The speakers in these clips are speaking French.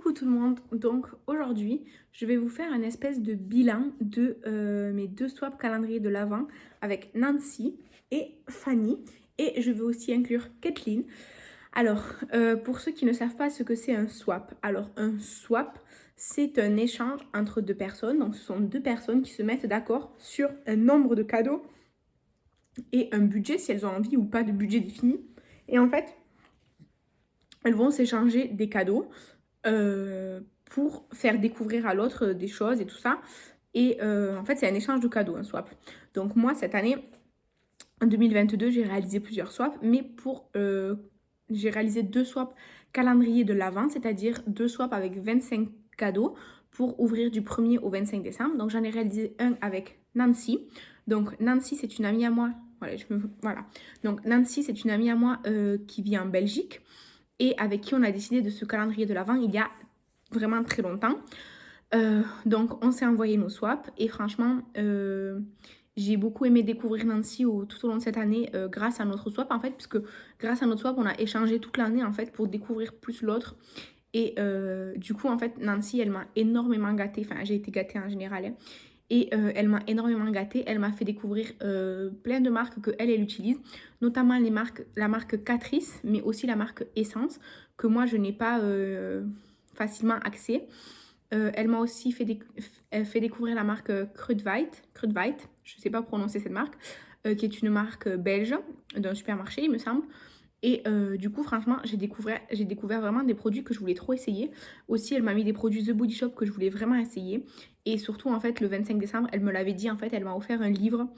Coucou tout le monde, donc aujourd'hui je vais vous faire un espèce de bilan de mes deux swaps calendrier de l'Avent avec Nancy et Fanny, et je vais aussi inclure Kathleen. Alors pour ceux qui ne savent pas ce que c'est un swap, alors un swap c'est un échange entre deux personnes, donc ce sont deux personnes qui se mettent d'accord sur un nombre de cadeaux et un budget si elles ont envie ou pas de budget défini, et en fait elles vont s'échanger des cadeaux pour faire découvrir à l'autre des choses et tout ça. Et en fait, c'est un échange de cadeaux, un swap. Donc moi, cette année, en 2022, j'ai réalisé plusieurs swaps, mais j'ai réalisé deux swaps calendrier de l'Avent, c'est-à-dire deux swaps avec 25 cadeaux pour ouvrir du 1er au 25 décembre. Donc j'en ai réalisé un avec Nancy. Donc Nancy, c'est une amie à moi. Voilà. Donc Nancy, c'est une amie à moi qui vit en Belgique et avec qui on a décidé de ce calendrier de l'Avent il y a vraiment très longtemps. Donc on s'est envoyé nos swaps et franchement j'ai beaucoup aimé découvrir Nancy tout au long de cette année grâce à notre swap en fait, puisque grâce à notre swap on a échangé toute l'année en fait pour découvrir plus l'autre. Et du coup en fait Nancy elle m'a énormément gâtée, enfin j'ai été gâtée en général hein. Et elle m'a énormément gâtée, elle m'a fait découvrir plein de marques que elle utilise, notamment la marque Catrice, mais aussi la marque Essence, que moi je n'ai pas facilement accès. Elle m'a aussi fait découvrir la marque Kruidvat, je ne sais pas prononcer cette marque, qui est une marque belge d'un supermarché il me semble. Et du coup, franchement, j'ai découvert vraiment des produits que je voulais trop essayer. Aussi, elle m'a mis des produits The Body Shop que je voulais vraiment essayer. Et surtout, en fait, le 25 décembre, elle me l'avait dit, en fait, elle m'a offert un livre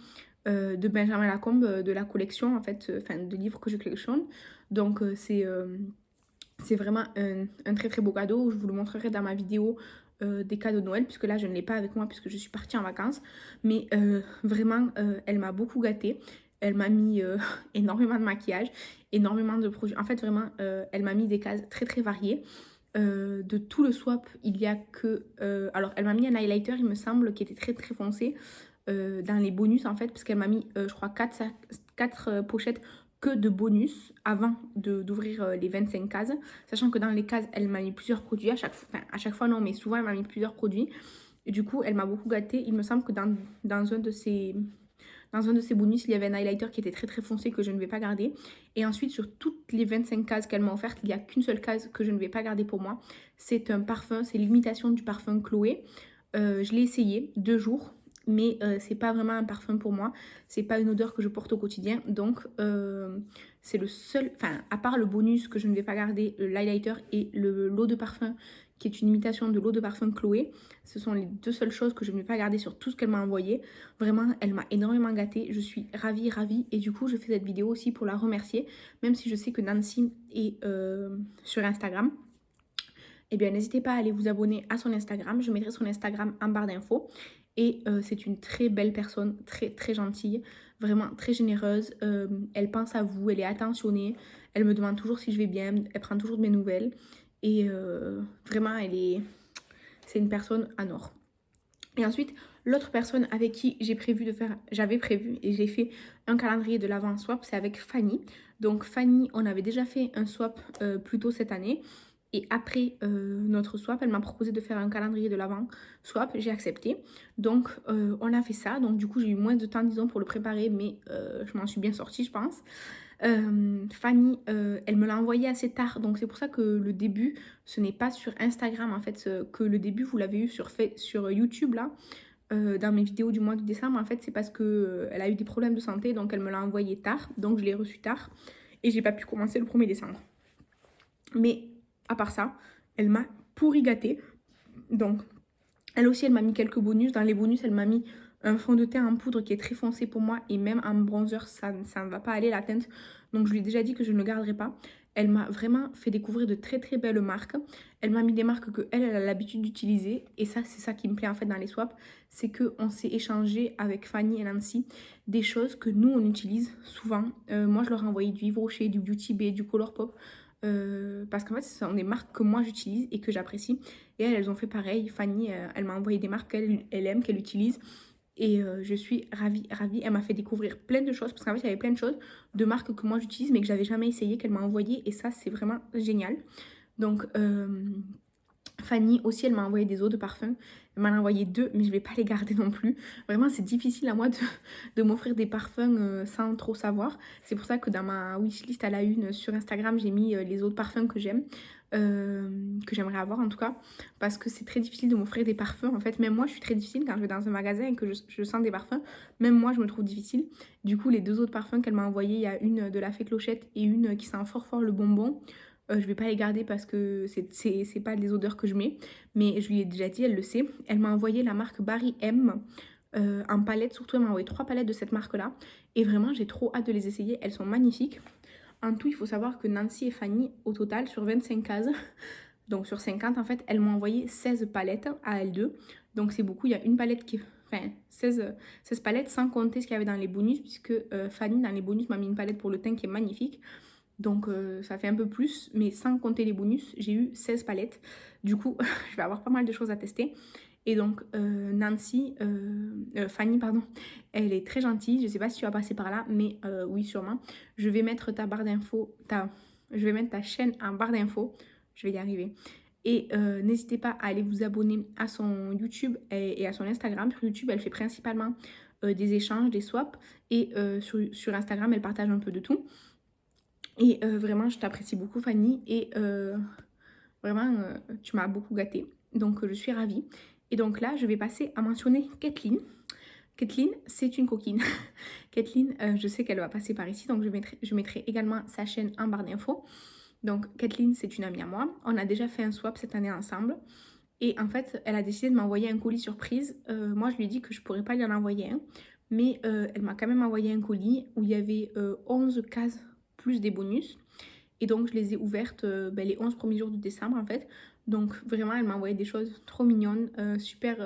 de Benjamin Lacombe, de la collection, en fait, enfin, de livres que je collectionne. Donc, c'est vraiment un très très beau cadeau. Je vous le montrerai dans ma vidéo des cadeaux de Noël, puisque là, je ne l'ai pas avec moi, puisque je suis partie en vacances. Mais vraiment, elle m'a beaucoup gâtée. Elle m'a mis énormément de maquillage, énormément de produits. En fait, vraiment, elle m'a mis des cases très très variées. De tout le swap, il y a que... alors, elle m'a mis un highlighter, il me semble, qui était très très foncé dans les bonus, en fait, parce qu'elle m'a mis, je crois, 4 pochettes que de bonus avant d'ouvrir les 25 cases. Sachant que dans les cases, elle m'a mis plusieurs produits. À chaque fois, non, mais souvent, elle m'a mis plusieurs produits. Et du coup, elle m'a beaucoup gâtée. Il me semble que dans un de ces bonus, il y avait un highlighter qui était très très foncé que je ne vais pas garder. Et ensuite, sur toutes les 25 cases qu'elle m'a offertes, il n'y a qu'une seule case que je ne vais pas garder pour moi. C'est un parfum, c'est l'imitation du parfum Chloé. Je l'ai essayé 2 jours, mais c'est pas vraiment un parfum pour moi. C'est pas une odeur que je porte au quotidien. Donc, c'est le seul... Enfin, à part le bonus que je ne vais pas garder, l'highlighter et l'eau de parfum qui est une imitation de l'eau de parfum Chloé. Ce sont les deux seules choses que je ne vais pas garder sur tout ce qu'elle m'a envoyé. Vraiment, elle m'a énormément gâtée. Je suis ravie. Et du coup, je fais cette vidéo aussi pour la remercier. Même si je sais que Nancy est sur Instagram. Eh bien, n'hésitez pas à aller vous abonner à son Instagram. Je mettrai son Instagram en barre d'infos. Et c'est une très belle personne, très très gentille, vraiment très généreuse. Elle pense à vous, elle est attentionnée. Elle me demande toujours si je vais bien, elle prend toujours de mes nouvelles. Et vraiment, c'est une personne en or. Et ensuite, l'autre personne avec qui j'avais prévu et j'ai fait un calendrier de l'Avent swap, c'est avec Fanny. Donc Fanny, on avait déjà fait un swap plus tôt cette année. Et après notre swap, elle m'a proposé de faire un calendrier de l'Avent swap. J'ai accepté. Donc on a fait ça. Donc du coup, j'ai eu moins de temps, disons, pour le préparer. Mais je m'en suis bien sortie, je pense. Fanny, elle me l'a envoyé assez tard, donc c'est pour ça que le début, ce n'est pas sur Instagram en fait, que le début vous l'avez eu sur YouTube là, dans mes vidéos du mois de décembre. En fait, c'est parce que elle a eu des problèmes de santé, donc elle me l'a envoyé tard, donc je l'ai reçu tard et j'ai pas pu commencer le 1er décembre. Mais à part ça, elle m'a pourri gâtée. Donc elle aussi, elle m'a mis quelques bonus. Dans les bonus, elle m'a mis un fond de teint en poudre qui est très foncé pour moi. Et même en bronzer, ça ne va pas aller la teinte. Donc je lui ai déjà dit que je ne le garderai pas. Elle m'a vraiment fait découvrir de très très belles marques. Elle m'a mis des marques que elle a l'habitude d'utiliser. Et ça, c'est ça qui me plaît en fait dans les swaps. C'est qu'on s'est échangé avec Fanny et Nancy des choses que nous, on utilise souvent. Moi, je leur ai envoyé du Yves Rocher, du Beauty Bay, du Colourpop. Parce qu'en fait, ce sont des marques que moi j'utilise et que j'apprécie. Et elles ont fait pareil. Fanny, elle m'a envoyé des marques qu'elle aime, qu'elle utilise. Et je suis ravie. Elle m'a fait découvrir plein de choses. Parce qu'en fait, il y avait plein de choses de marques que moi j'utilise, mais que j'avais jamais essayé, qu'elle m'a envoyé. Et ça, c'est vraiment génial. Donc, Fanny aussi, elle m'a envoyé des eaux de parfum. Elle m'en a envoyé 2, mais je vais pas les garder non plus. Vraiment, c'est difficile à moi de m'offrir des parfums sans trop savoir. C'est pour ça que dans ma wishlist à la une sur Instagram, j'ai mis les eaux de parfum que j'aime, que j'aimerais avoir en tout cas. Parce que c'est très difficile de m'offrir des parfums. En fait, même moi, je suis très difficile quand je vais dans un magasin et que je sens des parfums. Même moi, je me trouve difficile. Du coup, les 2 eaux de parfum qu'elle m'a envoyées, il y a une de la Fée Clochette et une qui sent fort fort le bonbon. Je vais pas les garder parce que c'est pas les odeurs que je mets. Mais je lui ai déjà dit, elle le sait. Elle m'a envoyé la marque Barry M en palette. Surtout, elle m'a envoyé 3 palettes de cette marque-là. Et vraiment, j'ai trop hâte de les essayer. Elles sont magnifiques. En tout, il faut savoir que Nancy et Fanny, au total, sur 25 cases, donc sur 50, en fait, elles m'ont envoyé 16 palettes à elles deux. Donc c'est beaucoup. Il y a une palette qui... Enfin, 16 palettes sans compter ce qu'il y avait dans les bonus, puisque Fanny, dans les bonus, m'a mis une palette pour le teint qui est magnifique. Donc ça fait un peu plus, mais sans compter les bonus, j'ai eu 16 palettes. Du coup, je vais avoir pas mal de choses à tester. Et donc Fanny, pardon, elle est très gentille. Je sais pas si tu vas passer par là, mais oui, sûrement. Je vais mettre ta barre d'infos, je vais mettre ta chaîne en barre d'infos. Je vais y arriver. Et n'hésitez pas à aller vous abonner à son YouTube et à son Instagram. Sur YouTube, elle fait principalement des échanges, des swaps. Et sur Instagram, elle partage un peu de tout. Et vraiment, je t'apprécie beaucoup, Fanny. Et vraiment, tu m'as beaucoup gâtée. Donc, je suis ravie. Et donc là, je vais passer à mentionner Kathleen. Kathleen, c'est une coquine. Kathleen, je sais qu'elle va passer par ici. Donc, je mettrai également sa chaîne en barre d'infos. Donc, Kathleen, c'est une amie à moi. On a déjà fait un swap cette année ensemble. Et en fait, elle a décidé de m'envoyer un colis surprise. Moi, je lui ai dit que je ne pourrais pas lui en envoyer un. Mais elle m'a quand même envoyé un colis où il y avait 11 cases plus des bonus. Et donc, je les ai ouvertes les 11 premiers jours de décembre, en fait. Donc, vraiment, elle m'a envoyé des choses trop mignonnes, super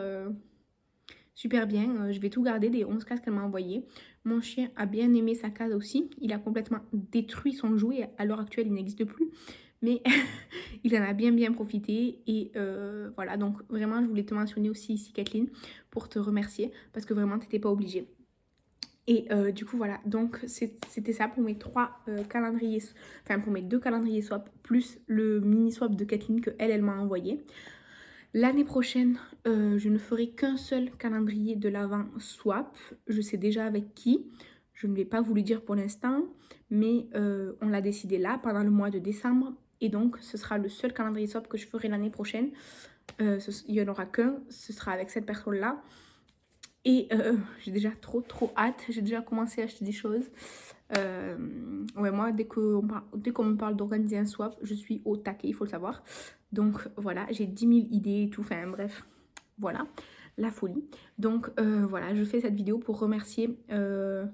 bien. Je vais tout garder des 11 cases qu'elle m'a envoyées. Mon chien a bien aimé sa case aussi. Il a complètement détruit son jouet. À l'heure actuelle, il n'existe plus. Mais il en a bien profité. Et voilà, donc vraiment, je voulais te mentionner aussi ici, Kathleen, pour te remercier. Parce que vraiment, tu n'étais pas obligée. Et du coup voilà, donc c'était ça pour mes 3 calendriers, enfin pour mes 2 calendriers swap, plus le mini swap de Kathleen que elle m'a envoyé. L'année prochaine, je ne ferai qu'un seul calendrier de l'Avent swap. Je sais déjà avec qui, je ne vais pas vous le dire pour l'instant, mais on l'a décidé là, pendant le mois de décembre. Et donc ce sera le seul calendrier swap que je ferai l'année prochaine. Il n'y en aura qu'un, ce sera avec cette personne-là. Et j'ai déjà trop hâte. J'ai déjà commencé à acheter des choses. Ouais, moi, dès qu'on me parle d'organiser un swap, je suis au taquet, il faut le savoir. Donc voilà, j'ai 10 000 idées et tout. Enfin bref, voilà, la folie. Donc voilà, je fais cette vidéo pour remercier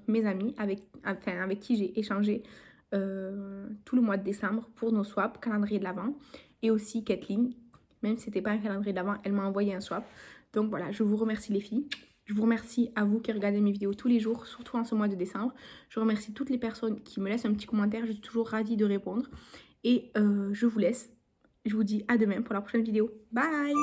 mes amis avec qui j'ai échangé tout le mois de décembre pour nos swaps, calendrier de l'Avent. Et aussi Kathleen, même si c'était pas un calendrier de l'Avent, elle m'a envoyé un swap. Donc voilà, je vous remercie les filles. Je vous remercie à vous qui regardez mes vidéos tous les jours, surtout en ce mois de décembre. Je remercie toutes les personnes qui me laissent un petit commentaire. Je suis toujours ravie de répondre. Et je vous laisse. Je vous dis à demain pour la prochaine vidéo. Bye!